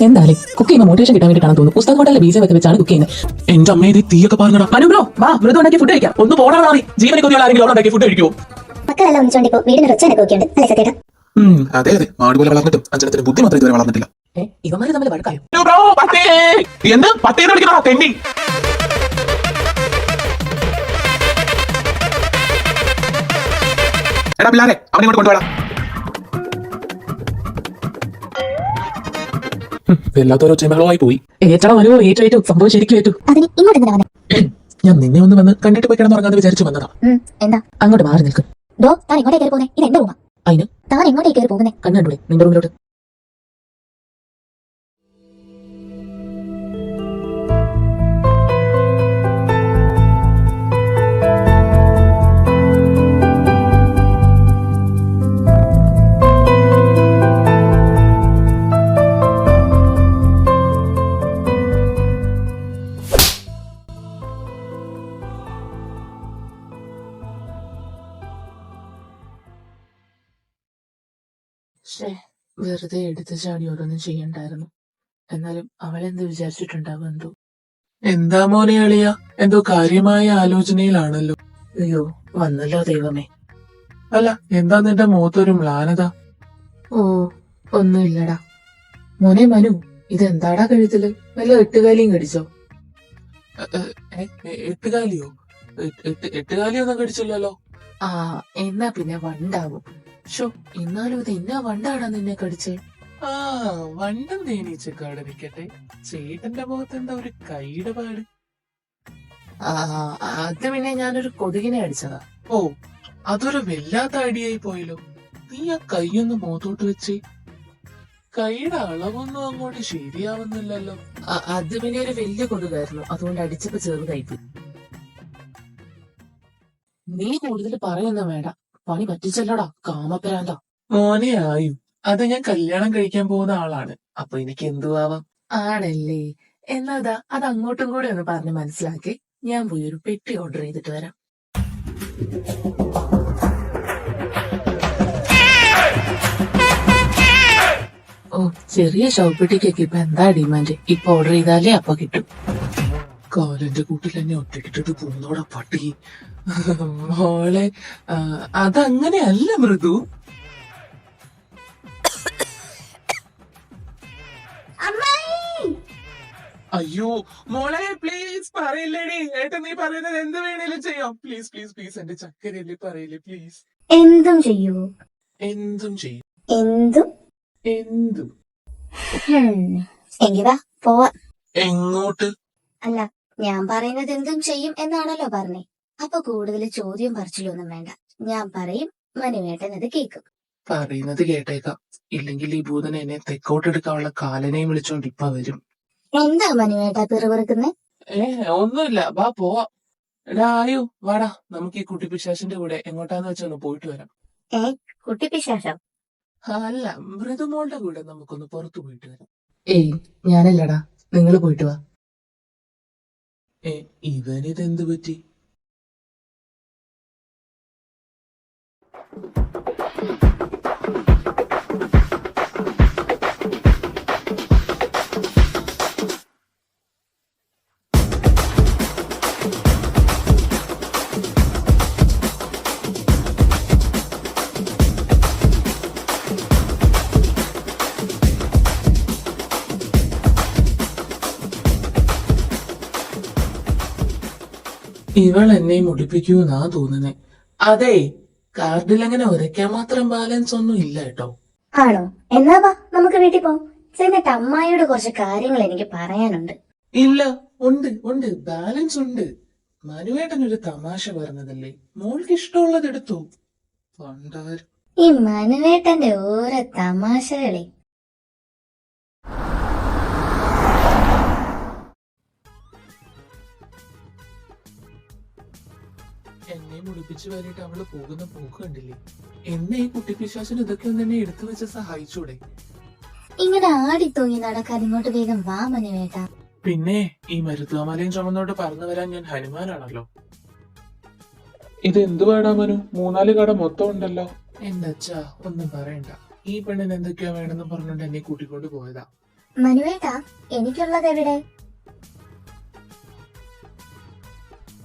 എന്തായാലും കുക്ക് ചെയ്യുമ്പോൾ മോട്ടിവേഷൻ കിട്ടാൻ വേണ്ടിയിട്ടാണ് തോന്നുന്നു. പുസ്തക ഹോട്ടലിലെ ബീജം ഒക്കെ വെച്ചാണ് കുക്ക് ചെയ്യുന്നത്. എന്റെ അമ്മയെ തീയൊക്കെ പറഞ്ഞടാ. മനു വാ, മൃദു ഉണ്ടാക്കി ഫുഡ് കഴിക്കാം. ഒന്ന് പോടാ മാറി. ജീവനെ കൊതിയുള്ള ആരെങ്കിലും ഉണ്ടാക്കി ഫുഡ് കഴിക്കുമോ? മക്കളെല്ലാം ഒന്നിച്ചോണ്ടിപ്പോ വീടിന് ഒച്ചയൊക്കെ നോക്കിയുണ്ട് അല്ലേ സത്യേട്ടാ? അതെ അതെ, മാട് പോലെ വളർന്നിട്ടും അഞ്ചനത്തിന് ബുദ്ധി മാത്രം ഇതുവരെ വളർന്നിട്ടില്ല. ഇവന്മാര് തമ്മിൽ വഴക്കായോ? എന്ത് പട്ടേന്ന് വിളിക്കണോ തെണ്ടി? എടാ പിള്ളാരെ, അവനെ ഇങ്ങോട്ട് കൊണ്ടുപോടാ. എല്ലാത്തോരോ ചെമകളായി പോയി. ഏറ്റവും മനു ഏറ്റു സംഭവം ശരിക്കും ഏറ്റു. അതിന് ഇങ്ങോട്ട് എന്തിനാ വന്നേ? ഞാൻ നിന്നെ ഒന്ന് വന്ന് കണ്ടിട്ട് പോയി കിടന്നുറങ്ങാന്ന് വിചാരിച്ചു വന്നതാ. എന്താ അങ്ങോട്ട് മാറി നിൽക്കും. താൻ എങ്ങോട്ടേ കയറി പോകുന്നേ? ഇത് എന്റെ റൂമാ. അതിന് താൻ എങ്ങോട്ടേ കയറി പോകുന്നേ? കണ്ണൂടെ നിന്റെ റൂമിലോട്ട്. വെറുതെ എടുത്തു ചാടി ഓരോന്നും ചെയ്യണ്ടായിരുന്നു. എന്നാലും അവളെന്ത് വിചാരിച്ചിട്ടുണ്ടാവും എന്തോ. എന്താ മോനെ അളിയ, എന്തോ കാര്യമായ ആലോചനയിലാണല്ലോ. അയ്യോ വന്നല്ലോ ദൈവമേ. അല്ല, എന്താ നിന്റെ മുഖത്തൊരു മ്ലാനത? ഓ ഒന്നുമില്ലടാ. മോനെ മനു, ഇതെന്താടാ കഴുത്തില്? വല്ല എട്ടുകാലിയും കടിച്ചോ? എട്ടുകാലിയോ? എട്ടുകാലിയൊന്നും കടിച്ചില്ലല്ലോ. ആ എന്നാ പിന്നെ വണ്ടാവും. ഷോ എന്നാലും ഇത് എന്നാ വണ്ടാടാ നിന്നെ കടിച്ചേ? ആ വണ്ടും തേനീച്ചക്കാട് നിൽക്കട്ടെ, ചേട്ടന്റെ മുഖത്ത് എന്താ ഒരു കൈയുടെ പാട്? ആ അത് പിന്നെ ഞാനൊരു കൊതുകിനെ അടിച്ചതാ. ഓ, അതൊരു വല്ലാത്ത ഐഡിയായി പോയല്ലോ. നീ ആ കൈയൊന്ന് മുഖത്തോട്ട് വെച്ച്. കൈയുടെ അളവൊന്നും അങ്ങോട്ട് ശരിയാവുന്നില്ലല്ലോ. അത് പിന്നെ ഒരു വലിയ കൊതുകായിരുന്നു, അതുകൊണ്ട് അടിച്ചപ്പോ ചെറുതായിപ്പോയി. നീ കൂടുതൽ പറയൊന്നും വേണ്ട, പണി പറ്റിച്ചല്ലോടാ കാമപ്രാന്ത. മോനെ ആയും, അത് ഞാൻ കല്യാണം കഴിക്കാൻ പോകുന്ന ആളാണ്, അപ്പൊ എനിക്ക് എന്തുവാവാം. ആണല്ലേ? എന്നാതാ അത് അങ്ങോട്ടും കൂടെ ഒന്ന് പറഞ്ഞ് മനസ്സിലാക്കി. ഞാൻ പോയി ഒരു പെട്ടി ഓർഡർ ചെയ്തിട്ട് വരാം. ഓ ചെറിയ ഷോപ്പെട്ടിക്കൊക്കെ ഇപ്പൊ എന്താ ഡിമാൻഡ്? ഇപ്പൊ ഓർഡർ ചെയ്താലേ അപ്പൊ കിട്ടും. കാലന്റെ കൂട്ടിൽ എന്നെ ഒറ്റക്കിട്ടത് പോന്നോടാ പട്ടി. മോളെ, അതങ്ങനെയല്ല മൃദു. അയ്യോ മോളെ, പ്ലീസ് പറയില്ലേടി. ഏട്ടൻ നീ പറയുന്നത് എന്ത് വേണേലും ചെയ്യാം. പ്ലീസ് പ്ലീസ് പ്ലീസ്, എന്റെ ചക്കരയല്ലേ, പറയില്ലേ പ്ലീസ്. എന്തും ചെയ്യൂ? എന്തും ചെയ്യും. എന്തും എന്തും. എങ്കിതാ പോവാ. എങ്ങോട്ട്? അല്ല, ഞാൻ പറയുന്നത് എന്തും ചെയ്യും എന്നാണല്ലോ പറഞ്ഞേ. അപ്പൊ കൂടുതൽ ചോദ്യം പറിച്ചിലൊന്നും വേണ്ട. ഞാൻ പറയും, മനുവേട്ടൻ അത് കേൾക്കും. പറയുന്നത് കേട്ടേക്കാം. ഇല്ലെങ്കിൽ ഈ ഭൂതൻ എന്നെ തെക്കോട്ടെടുക്കാനുള്ള കാലനെയും വിളിച്ചോണ്ട് ഇപ്പൊ വരും. എന്താ മനുവേട്ട പിറുപിറുക്കുന്നേ? ഒന്നുമില്ല, വാ പോവാം. എടാ ആയു, വാടാ, നമുക്ക് ഈ കുട്ടിപ്പിശാശിന്റെ കൂടെ എങ്ങോട്ടാന്ന് വെച്ചൊന്ന് പോയിട്ട് വരാം. കുട്ടിപ്പിശാശം? അല്ല, മൃദുമോളുടെ കൂടെ നമുക്കൊന്ന് പുറത്തു പോയിട്ട് വരാം. ഏയ് ഞാനല്ലടാ, നിങ്ങള് പോയിട്ട് വാ. ഇവനിതെന്ത് പറ്റി? ഇവൾ എന്നെ മുടിപ്പിക്കൂന്നാ തോന്നുന്നേ. അതെ, കാർഡിൽ അങ്ങനെ ഒരയ്ക്കാൻ മാത്രം ബാലൻസ് ഒന്നും ഇല്ല കേട്ടോ. ആണോ? എന്നാ വാ നമുക്ക് വീട്ടിൽ പോവാം. ചെന്നിട്ട് അമ്മായിയോട് കുറച്ച് കാര്യങ്ങൾ എനിക്ക് പറയാനുണ്ട്. ഇല്ല, ഉണ്ട് ഉണ്ട്, ബാലൻസ് ഉണ്ട്. മനുവേട്ടനൊരു തമാശ പറഞ്ഞതല്ലേ, മോൾക്ക് ഇഷ്ടമുള്ളത് എടുത്തു. പണ്ടവർ ഈ മനുവേട്ടന്റെ ഓരോ തമാശകളെ. എന്നെ മുടിപ്പിച്ചു വരിട്ട് അവള് പോകുന്ന പോക്ക് കണ്ടില്ലേ? എന്നെ ഈ കുട്ടിപ്പിശാശിന് ഇതൊക്കെ ഒന്ന് എന്നെ എടുത്തു വെച്ച് സഹായിച്ചൂടെ? ഇങ്ങനെ ആടി തൂങ്ങി നടക്കാൻ ഇങ്ങോട്ട് വേഗം വാ മനുവേട്ട. പിന്നെ ഈ മരുത്വാമലയും ചുമന്നോട്ട് പറന്നു വരാൻ ഞാൻ ഹനുമാനാണല്ലോ. ഇത് എന്തുവാടാ മനു, 3-4 കട മൊത്തം ഉണ്ടല്ലോ. എന്റെ അച്ഛാ ഒന്നും പറയണ്ട, ഈ പെണ്ണിന് എന്തൊക്കെയാ വേണമെന്ന് പറഞ്ഞോണ്ട് എന്നെ കൂട്ടിക്കൊണ്ട് പോയതാ. മനുവേട്ടാ, എനിക്കുള്ളത് എവിടെ?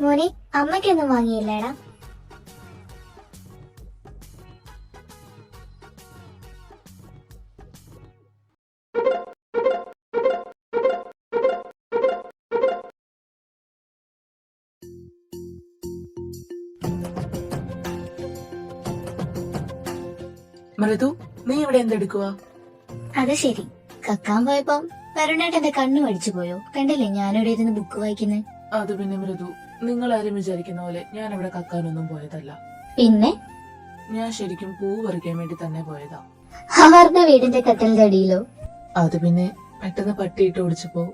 മോനെ, അമ്മയ്ക്കൊന്നും വാങ്ങിയില്ലേടാ? മൃദു, നീ ഇവിടെ എന്തെടുക്കുക? അത് ശരി, കക്കാൻ പോയപ്പോ വരുണേട്ടന്റെ കണ്ണു മടിച്ചു പോയോ? കണ്ടില്ലേ ഞാനിവിടെ ഇരുന്ന് ബുക്ക് വായിക്കുന്നത്. അത് പിന്നെ മൃദു, നിങ്ങൾ ആരും വിചാരിക്കുന്ന പോലെ ഞാൻ ഇവിടെ കക്കാനൊന്നും പോയതല്ല. പിന്നെ ഞാൻ ശരിക്കും പൂ പറിക്കാൻ വേണ്ടി തന്നെ പോയതാ. അവരുടെ വീടിന്റെ കട്ടലിന്റെ അടിയിലോ? അത് പിന്നെ പെട്ടെന്ന് പട്ടിയിട്ട് ഓടിച്ചപ്പോ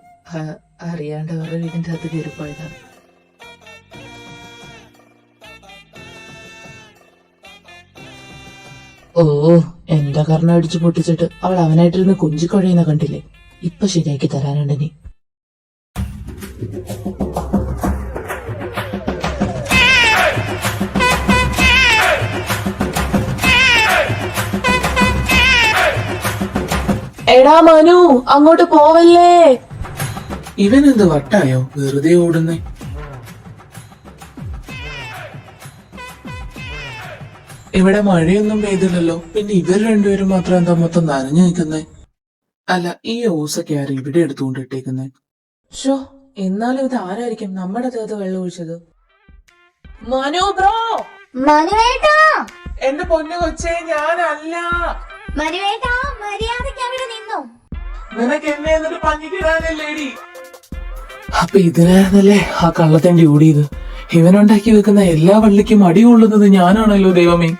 അറിയാണ്ട് അവരുടെ വീടിന്റെ അകത്ത് കയറി പോയതാ. ഓ, എന്റെ കർണ അടിച്ചു പൊട്ടിച്ചിട്ട് അവൾ അവനായിട്ടിരുന്ന് കുഞ്ചിക്കൊഴയുന്ന കണ്ടില്ലേ? ഇപ്പൊ ശരിയാക്കി തരാനുണ്ട് നീ. എടാ മനു, അങ്ങോട്ട് പോവല്ലേ? ഇവനെന്ത് വട്ടായോ വെറുതെ ഓടുന്നേ? ഇവിടെ മഴയൊന്നും പെയ്തില്ലല്ലോ, പിന്നെ ഇവർ രണ്ടുപേരും മാത്രം എന്താ മൊത്തം നനഞ്ഞു നിൽക്കുന്നേ? അല്ല, ഈ ഓസൊക്കെ ആരും ഇവിടെ എടുത്തുകൊണ്ട് ഇട്ടേക്കുന്നേ? ഷോ, എന്നാലും ഇത് ആരായിരിക്കും നമ്മുടെ ദേഹത്ത് വെള്ളം ഒഴിച്ചത്? മനു ബ്രോ! മനുവേട്ടാ, എന്റെ പൊന്നു കൊച്ചേ, ഞാനല്ല. മനുവേട്ടാ, മര്യാദയ്ക്ക് അവിടെ നിന്നു. നിനക്ക് എന്നെ എന്നിട്ട് പഞ്ഞിക്കിടാനല്ലേടി? അപ്പൊ ഇതിനായിരുന്നല്ലേ ആ കള്ളത്തേണ്ടി ഓടിയത്? ഇവനുണ്ടാക്കി വെക്കുന്ന എല്ലാ വള്ളിക്കും അടി കൊള്ളുന്നത് ഞാനാണല്ലോ ദൈവമേ.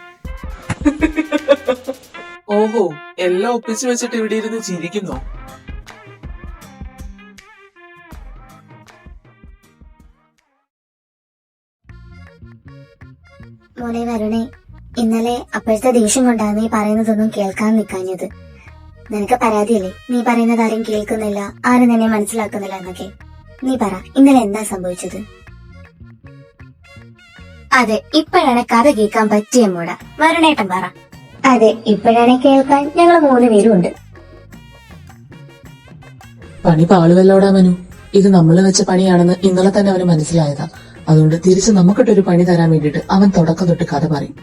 ഓഹോ, എല്ലാം ഒപ്പിച്ചു വെച്ചിട്ട് ഇവിടെ ഇരുന്ന് ചിരിക്കുന്നോ? മോനെ വരുണേ, ഇന്നലെ അപ്പോഴത്തെ ദേഷ്യം കൊണ്ടാണ് നീ പറയുന്നതൊന്നും കേൾക്കാൻ നിൽക്കാഞ്ഞത്. നിനക്ക് പരാതിയല്ലേ, നീ പറയുന്നത് ആരും കേൾക്കുന്നില്ല, ആരും നിന്നെ മനസ്സിലാക്കുന്നില്ല എന്നൊക്കെ. നീ പറ, ഇന്നലെ എന്താ സംഭവിച്ചത്? അതെ, ഇപ്പോഴാണ് കഥ കേൾക്കാൻ പറ്റിയ മൂട. വരുണേട്ടൻ പറ. അതെ, ഇപ്പോഴാണ് കേൾക്കാൻ ഞങ്ങൾ 3 പേരും ഉണ്ട്. പണി പാളുവല്ലോടാ മനു. ഇത് നമ്മൾ വെച്ച പണിയാണെന്ന് ഇന്നലെ തന്നെ അവന് മനസ്സിലായതാ. അതുകൊണ്ട് തിരിച്ച് നമുക്കിട്ടൊരു പണി തരാൻ വേണ്ടിട്ട് അവൻ തുടക്കം തൊട്ട് കഥ പറയും.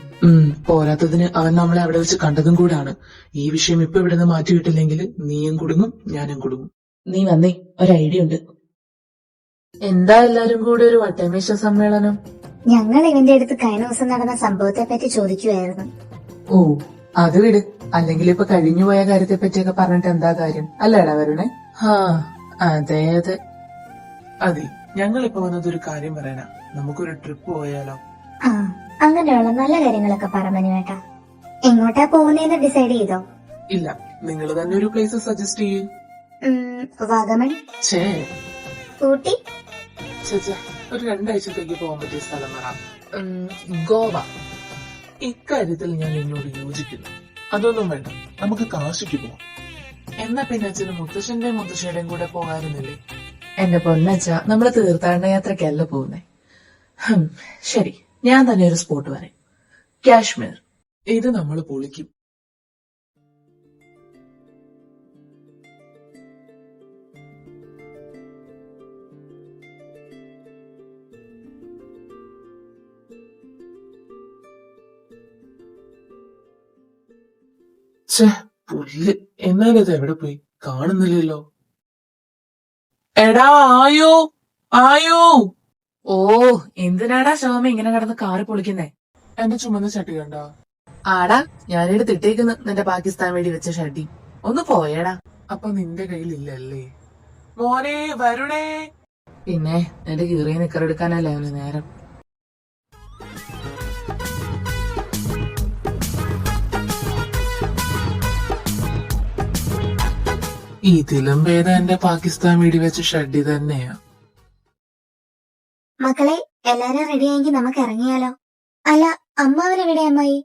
പോരാത്തതിന് അവൻ നമ്മളെ അവിടെ വെച്ച് കണ്ടതും കൂടാണ്. ഈ വിഷയം ഇപ്പൊ ഇവിടുന്ന് മാറ്റിവിട്ടില്ലെങ്കിൽ നീയും കുടുങ്ങും, ഞാനും കുടുങ്ങും. നീ വന്നേ, ഒരു ഐഡിയ ഉണ്ട്. എന്താ എല്ലാരും കൂടി ഒരു വട്ടമേശ സമ്മേളനം? ഞങ്ങൾ ഇവന്റെ അടുത്ത് കഴിഞ്ഞ ദിവസം നടന്ന സംഭവത്തെ പറ്റി ചോദിക്കുമായിരുന്നു. ഓ, അത് വിട്. അല്ലെങ്കിൽ ഇപ്പൊ കഴിഞ്ഞുപോയ കാര്യത്തെ പറ്റിയൊക്കെ പറഞ്ഞിട്ട് എന്താ കാര്യം, അല്ലേടാ വരുണേ? അതെ അതെ. അതെ, ഞങ്ങളിപ്പോ വന്നതൊരു കാര്യം പറയാനാ. നമുക്കൊരു ട്രിപ്പ് പോയാലോ? ആ, അങ്ങനെയുള്ള നല്ല കാര്യങ്ങളൊക്കെ പറഞ്ഞു കേട്ടാ. എങ്ങോട്ടാ പോകുന്നതെന്ന് ഡിസൈഡ് ചെയ്തോ? ഇല്ല, നിങ്ങൾ തന്നെ ഒരു പ്ലേസ് സജസ്റ്റ് ചെയ്യൂ. വാഗമൺ, ഛേ, ഊട്ടി, ചേച്ചാ, ഒരു 2 ആഴ്ചത്തേക്ക് പോകാൻ പറ്റിയ സ്ഥലം പറ. ഗോവ. ഇക്കാര്യത്തിൽ ഞാൻ എന്നോട് യോജിക്കുന്നു. അതൊന്നും വേണ്ട, നമുക്ക് കാശിക്ക് പോവാം. എന്നാ പിന്നെ അച്ഛനും മുത്തശ്ശന്റെയും മുത്തശ്ശിയുടെയും കൂടെ പോകാറുന്നില്ലേ? എന്റെ പൊന്നച്ച, നമ്മള് തീർത്ഥാടന യാത്രക്കല്ല പോകുന്നേ. ശരി, ഞാൻ തന്നെ ഒരു സ്പോട്ട് പറയാം. കാശ്മീർ. ഇത് നമ്മൾ പൊളിക്കും. പുല്ല്, എന്നാലത് എവിടെ പോയി? കാണുന്നില്ലല്ലോ. എടാ ആയോ, ആയോ. ഓ, എന്തിനാടാ ശോമ ഇങ്ങനെ കിടന്ന് കാറ് പൊളിക്കുന്നേ? എന്റെ ചുമന്ന ചട്ടി കണ്ട? ആടാ, ഞാനെടുത്തിട്ടേക്കുന്നു നിന്റെ പാകിസ്ഥാൻ വേണ്ടി വെച്ച ഷഡ്ഡി. ഒന്ന് പോയേടാ. അപ്പൊ നിന്റെ കയ്യിലില്ലല്ലേ? മോനെ, വരുണേ. പിന്നെ എന്റെ കീറിയ നിക്കറെടുക്കാനല്ലേ അവന് നേരം. ഇതിലും ഭേദം എന്റെ പാകിസ്ഥാൻ വേണ്ടി വെച്ച ഷഡ്ഡി തന്നെയാ. മക്കളെ, എല്ലാരും റെഡിയായെങ്കിൽ നമുക്ക് ഇറങ്ങിയാലോ? അല്ല, അമ്മാവനെവിടെ അമ്മായി?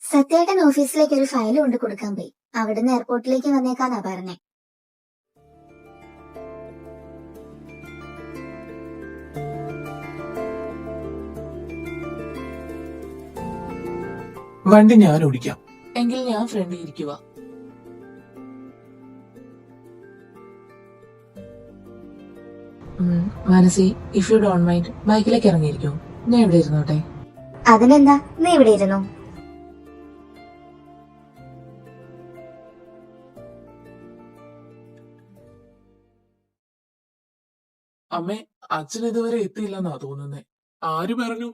സത്യേട്ടൻ ഓഫീസിലേക്ക് ഒരു ഫയൽ കൊണ്ട് കൊടുക്കാൻ പോയി. അവിടുന്ന് എയർപോർട്ടിലേക്ക് വന്നേക്കാന്നാ പറഞ്ഞേ. വണ്ടി ഞാൻ ഓടിക്കാം. എങ്കിൽ ഞാൻ ഫ്രണ്ടിൽ ഇരിക്കുക. Manasi, if you don't mind ബൈക്കിലേക്ക് ഇറങ്ങിയിരിക്കോ? ഞാൻ ഇവിടെ ഇരുന്നോട്ടെ. അതിനെന്താ, നീ ഇവിടെ ഇരുന്നു. അമ്മേ, അച്ഛൻ ഇതുവരെ എത്തിയില്ലെന്നാ തോന്നുന്നേ. ആര് പറഞ്ഞു?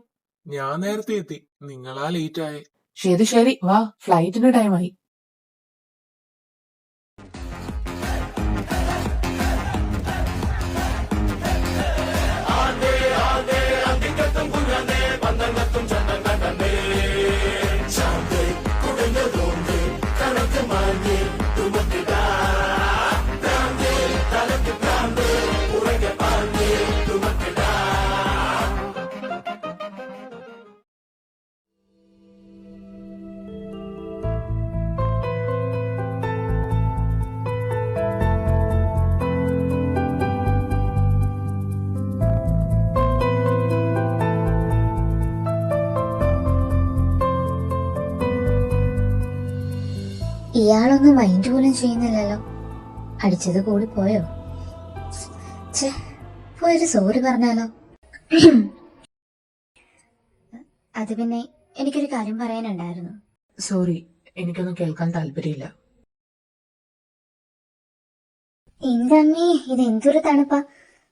ഞാൻ നേരത്തെ എത്തി, നിങ്ങളാ ലേറ്റ് ആയേ. ശരി ശരി, വാ, ഫ്ലൈറ്റിന് ടൈമായി. ഇയാളൊന്നും മൈൻഡ് പോലും ചെയ്യുന്നില്ലല്ലോ. അടിച്ചത് കൂടി പോയോ? പോയൊരു സോറി പറഞ്ഞാലോ? അത് പിന്നെ എനിക്കൊരു കാര്യം പറയാനുണ്ടായിരുന്നു. സോറി, എനിക്കൊന്നും കേൾക്കാൻ താല്പര്യമില്ല. എന്റെ അമ്മേ, ഇത് എന്തൊരു തണുപ്പാ.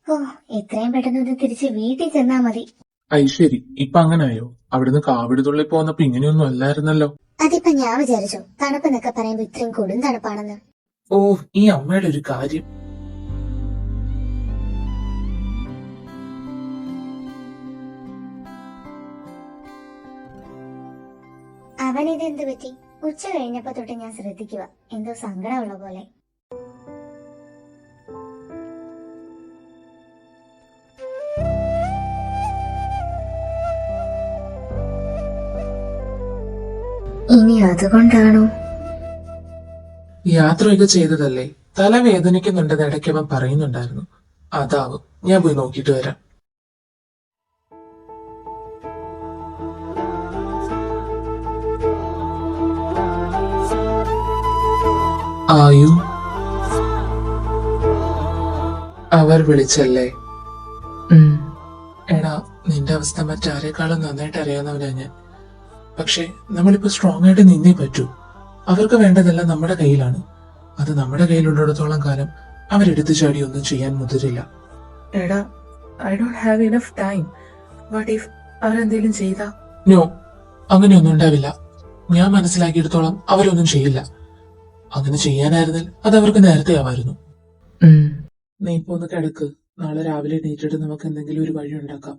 ഓ, എത്രയും പെട്ടെന്ന് ഇത് തിരിച്ച് വീട്ടിൽ ചെന്നാ മതി. ഐശ്വരി, ഇപ്പൊ അങ്ങനായോ? അവിടുന്ന് കാവിടുതുള്ളി പോന്നപ്പോ ഇങ്ങനെയൊന്നും അല്ലായിരുന്നല്ലോ. അതിപ്പോ ഞാൻ വിചാരിച്ചു തണുപ്പെന്നൊക്കെ പറയുമ്പോ ഇത്രയും കൊടും തണുപ്പാണെന്ന്. ഓ, ഈ അമ്മയുടെ ഒരു കാര്യം. അവൻ ഇതെന്ത് പറ്റി? ഉച്ച കഴിഞ്ഞപ്പോ തൊട്ട് ഞാൻ ശ്രദ്ധിക്കുക, എന്തോ സങ്കടമുള്ള പോലെ. ഇനി അതുകൊണ്ടാണോ? യാത്രയൊക്കെ ചെയ്തതല്ലേ, തലവേദനിക്കുന്നുണ്ടെന്ന് ഇടയ്ക്ക് അവൻ പറയുന്നുണ്ടായിരുന്നു. അതാവും. ഞാൻ പോയി നോക്കിയിട്ട് വരാം. ആയു, അവർ വിളിച്ചല്ലേ? എടാ, നിന്റെ അവസ്ഥ മറ്റാരെക്കാളും നന്നായിട്ട് അറിയാവുന്നവനാ ഞാൻ. പക്ഷെ നമ്മളിപ്പോ സ്ട്രോങ് ആയിട്ട് നിന്നേ പറ്റൂ. അവർക്ക് വേണ്ടതെല്ലാം നമ്മുടെ കയ്യിലാണ്. അത് നമ്മുടെ കയ്യിലുള്ളിടത്തോളം കാലം അവരെടുത്തു ചാടി ഒന്നും ചെയ്യാൻ മുതിരില്ല. എടാ, I don't have enough time. What if അവരെന്തെങ്കിലും ചെയ്താ? നോ, അങ്ങനെയൊന്നും ഉണ്ടാവില്ല. ഞാൻ മനസ്സിലാക്കിയെടുത്തോളം അവരൊന്നും ചെയ്യില്ല. അങ്ങനെ ചെയ്യാനായിരുന്നാൽ അത് അവർക്ക് നേരത്തെ ആവായിരുന്നു. നീ ഇപ്പൊ ഒന്ന് കിടക്ക്. നാളെ രാവിലെ എണീറ്റിട്ട് നമുക്ക് എന്തെങ്കിലും ഒരു വഴി ഉണ്ടാക്കാം.